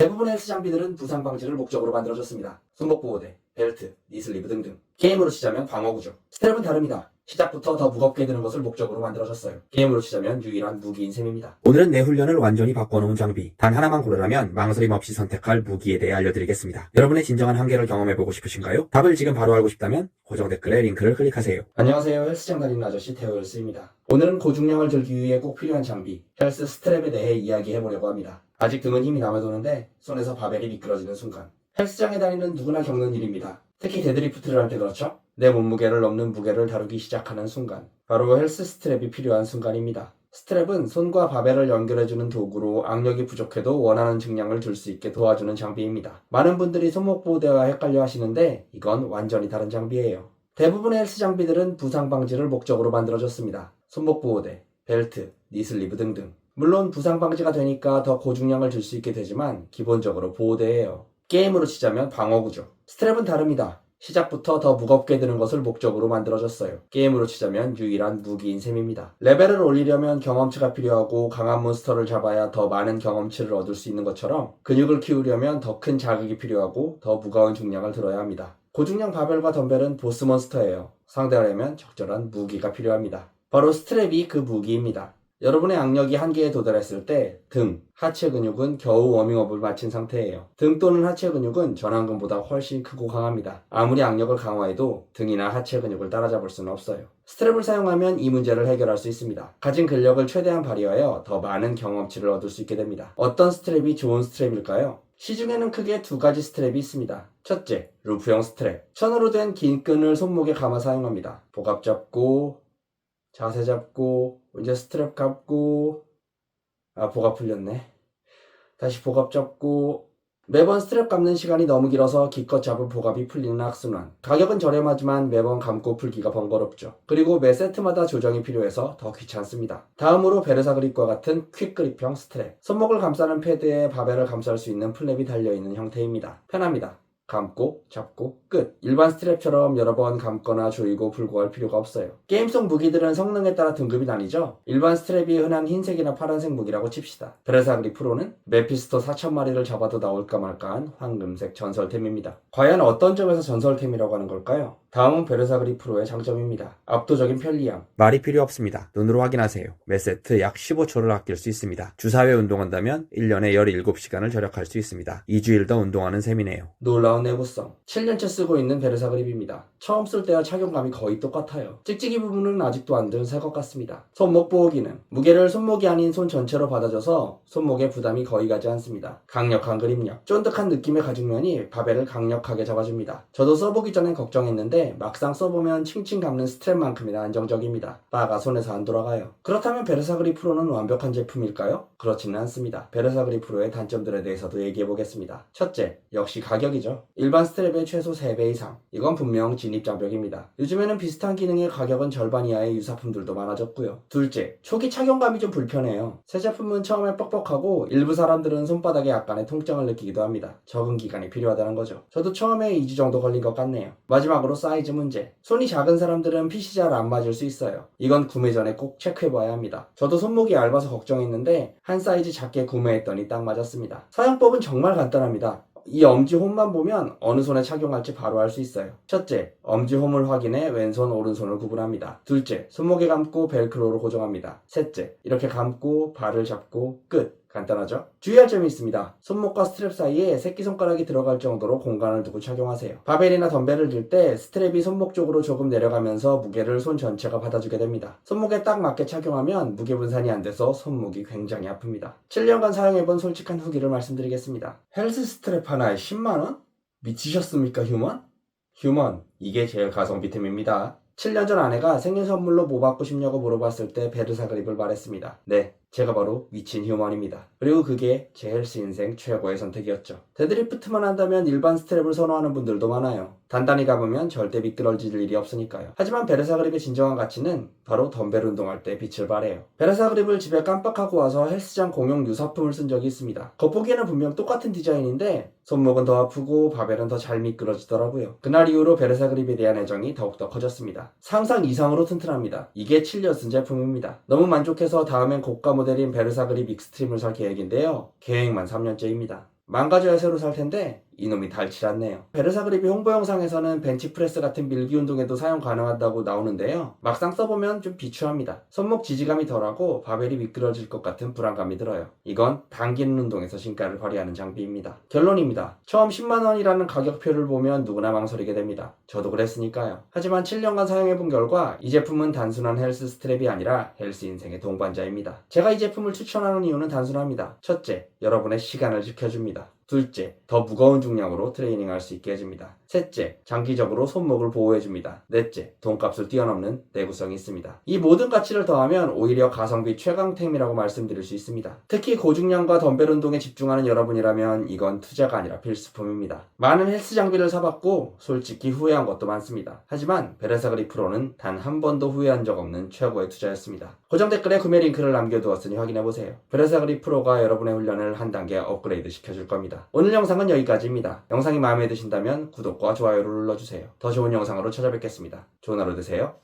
대부분의 헬스 장비들은 부상 방지를 목적으로 만들어졌습니다. 손목 보호대, 벨트, 니슬리브 등등. 게임으로 치자면 방어구죠. 스트랩은 다릅니다. 시작부터 더 무겁게 드는 것을 목적으로 만들어졌어요. 게임으로 치자면 유일한 무기인 셈입니다. 오늘은 내 훈련을 완전히 바꿔놓은 장비, 단 하나만 고르라면 망설임 없이 선택할 무기에 대해 알려드리겠습니다. 여러분의 진정한 한계를 경험해보고 싶으신가요? 답을 지금 바로 알고 싶다면 고정 댓글에 링크를 클릭하세요. 안녕하세요. 헬스장 다니는 아저씨 태호열스입니다. 오늘은 고중량을 들기 위해 꼭 필요한 장비, 헬스 스트랩에 대해 이야기해보려고 합니다. 아직 등은 힘이 남아도는데 손에서 바벨이 미끄러지는 순간. 헬스장에 다니는 누구나 겪는 일입니다. 특히 데드리프트를 할 때 그렇죠? 내 몸무게를 넘는 무게를 다루기 시작하는 순간. 바로 헬스 스트랩이 필요한 순간입니다. 스트랩은 손과 바벨을 연결해주는 도구로 악력이 부족해도 원하는 증량을 들 수 있게 도와주는 장비입니다. 많은 분들이 손목 보호대와 헷갈려 하시는데 이건 완전히 다른 장비예요. 대부분의 헬스 장비들은 부상 방지를 목적으로 만들어졌습니다. 손목 보호대, 벨트, 니슬리브 등등. 물론 부상 방지가 되니까 더 고중량을 들 수 있게 되지만 기본적으로 보호대예요. 게임으로 치자면 방어구죠. 스트랩은 다릅니다. 시작부터 더 무겁게 드는 것을 목적으로 만들어졌어요. 게임으로 치자면 유일한 무기인 셈입니다. 레벨을 올리려면 경험치가 필요하고 강한 몬스터를 잡아야 더 많은 경험치를 얻을 수 있는 것처럼 근육을 키우려면 더 큰 자극이 필요하고 더 무거운 중량을 들어야 합니다. 고중량 바벨과 덤벨은 보스 몬스터예요. 상대하려면 적절한 무기가 필요합니다. 바로 스트랩이 그 무기입니다. 여러분의 악력이 한계에 도달했을 때 등, 하체 근육은 겨우 워밍업을 마친 상태예요. 등 또는 하체 근육은 전완근보다 훨씬 크고 강합니다. 아무리 악력을 강화해도 등이나 하체 근육을 따라잡을 수는 없어요. 스트랩을 사용하면 이 문제를 해결할 수 있습니다. 가진 근력을 최대한 발휘하여 더 많은 경험치를 얻을 수 있게 됩니다. 어떤 스트랩이 좋은 스트랩일까요? 시중에는 크게 두 가지 스트랩이 있습니다. 첫째, 루프형 스트랩. 천으로 된 긴 끈을 손목에 감아 사용합니다. 복압 잡고, 자세 잡고, 이제 스트랩 감고, 복압 풀렸네. 다시 복압 잡고, 매번 스트랩 감는 시간이 너무 길어서 기껏 잡은 복압이 풀리는 악순환. 가격은 저렴하지만 매번 감고 풀기가 번거롭죠. 그리고 매 세트마다 조정이 필요해서 더 귀찮습니다. 다음으로 베르사 그립과 같은 퀵 그립형 스트랩. 손목을 감싸는 패드에 바벨을 감쌀 수 있는 플랩이 달려있는 형태입니다. 편합니다. 감고, 잡고, 끝. 일반 스트랩처럼 여러 번 감거나 조이고 풀고 할 필요가 없어요. 게임 속 무기들은 성능에 따라 등급이 나뉘죠. 일반 스트랩이 흔한 흰색이나 파란색 무기라고 칩시다. 베르사 그립 프로는 메피스토 4000마리를 잡아도 나올까 말까한 황금색 전설템입니다. 과연 어떤 점에서 전설템이라고 하는 걸까요? 다음은 베르사 그립 프로의 장점입니다. 압도적인 편리함. 말이 필요 없습니다. 눈으로 확인하세요. 매 세트 약 15초를 아낄 수 있습니다. 주 4회 운동한다면 1년에 17시간을 절약할 수 있습니다. 2주일 더 운동하는 셈이네요. 놀라운 내구성. 7년째 쓰고 있는 베르사 그립입니다. 처음 쓸 때와 착용감이 거의 똑같아요. 찍찍이 부분은 아직도 안 든 새 것 같습니다. 손목 보호 기능. 무게를 손목이 아닌 손 전체로 받아줘서 손목에 부담이 거의 가지 않습니다. 강력한 그립력. 쫀득한 느낌의 가죽면이 바벨을 강력하게 잡아줍니다. 저도 써보기 전엔 걱정했는데 막상 써보면 칭칭 감는 스트랩만큼이나 안정적입니다. 바가 손에서 안 돌아가요. 그렇다면 베르사 그립 프로는 완벽한 제품일까요? 그렇지는 않습니다. 베르사 그립 프로의 단점들에 대해서도 얘기해보겠습니다. 첫째, 역시 가격이죠. 일반 스트랩의 최소 3배 이상. 이건 분명 진입장벽입니다. 요즘에는 비슷한 기능의 가격은 절반 이하의 유사품들도 많아졌고요. 둘째, 초기 착용감이 좀 불편해요. 새 제품은 처음에 뻑뻑하고 일부 사람들은 손바닥에 약간의 통증을 느끼기도 합니다. 적응 기간이 필요하다는 거죠. 저도 처음에 2주 정도 걸린 것 같네요. 마지막으로 사이즈 문제. 손이 작은 사람들은 핏이 잘 안 맞을 수 있어요. 이건 구매 전에 꼭 체크해봐야 합니다. 저도 손목이 얇아서 걱정했는데 한 사이즈 작게 구매했더니 딱 맞았습니다. 사용법은 정말 간단합니다. 이 엄지 홈만 보면 어느 손에 착용할지 바로 알 수 있어요. 첫째, 엄지 홈을 확인해 왼손 오른손을 구분합니다. 둘째, 손목에 감고 벨크로로 고정합니다. 셋째, 이렇게 감고 발을 잡고 끝. 간단하죠? 주의할 점이 있습니다. 손목과 스트랩 사이에 새끼손가락이 들어갈 정도로 공간을 두고 착용하세요. 바벨이나 덤벨을 들 때 스트랩이 손목 쪽으로 조금 내려가면서 무게를 손 전체가 받아주게 됩니다. 손목에 딱 맞게 착용하면 무게 분산이 안 돼서 손목이 굉장히 아픕니다. 7년간 사용해본 솔직한 후기를 말씀드리겠습니다. 헬스 스트랩 하나에 10만원? 미치셨습니까, 휴먼? 휴먼, 이게 제일 가성비 템입니다. 7년 전 아내가 생일 선물로 뭐 받고 싶냐고 물어봤을 때 베르사 그립을 말했습니다. 네, 제가 바로 미친 휴먼입니다. 그리고 그게 제 헬스 인생 최고의 선택이었죠. 데드리프트만 한다면 일반 스트랩을 선호하는 분들도 많아요. 단단히 감으면 절대 미끄러질 일이 없으니까요. 하지만 베르사 그립의 진정한 가치는 바로 덤벨 운동할 때 빛을 발해요. 베르사 그립을 집에 깜빡하고 와서 헬스장 공용 유사품을 쓴 적이 있습니다. 겉보기에는 분명 똑같은 디자인인데 손목은 더 아프고 바벨은 더 잘 미끄러지더라고요. 그날 이후로 베르사 그립에 대한 애정이 더욱더 커졌습니다. 상상 이상으로 튼튼합니다. 이게 7년 쓴 제품입니다. 너무 만족해서 다음엔 고가 모델인 베르사 그립 익스트림을 살 계획인데요. 계획만 3년째입니다. 망가져야 새로 살 텐데 이놈이 닳질 않네요. 베르사 그립이 홍보 영상에서는 벤치프레스 같은 밀기 운동에도 사용 가능하다고 나오는데요. 막상 써보면 좀 비추합니다. 손목 지지감이 덜하고 바벨이 미끄러질 것 같은 불안감이 들어요. 이건 당기는 운동에서 신가를 발휘하는 장비입니다. 결론입니다. 처음 10만원이라는 가격표를 보면 누구나 망설이게 됩니다. 저도 그랬으니까요. 하지만 7년간 사용해본 결과 이 제품은 단순한 헬스 스트랩이 아니라 헬스 인생의 동반자입니다. 제가 이 제품을 추천하는 이유는 단순합니다. 첫째, 여러분의 시간을 지켜줍니다. 둘째, 더 무거운 중량으로 트레이닝할 수 있게 해줍니다. 셋째, 장기적으로 손목을 보호해줍니다. 넷째, 돈값을 뛰어넘는 내구성이 있습니다. 이 모든 가치를 더하면 오히려 가성비 최강템이라고 말씀드릴 수 있습니다. 특히 고중량과 덤벨 운동에 집중하는 여러분이라면 이건 투자가 아니라 필수품입니다. 많은 헬스 장비를 사봤고 솔직히 후회한 것도 많습니다. 하지만 베르사 그립 프로는 단 한 번도 후회한 적 없는 최고의 투자였습니다. 고정 댓글에 구매 링크를 남겨두었으니 확인해보세요. 베르사 그립 프로가 여러분의 훈련을 한 단계 업그레이드 시켜줄 겁니다. 오늘 영상은 여기까지입니다. 영상이 마음에 드신다면 구독과 좋아요를 눌러주세요. 더 좋은 영상으로 찾아뵙겠습니다. 좋은 하루 되세요.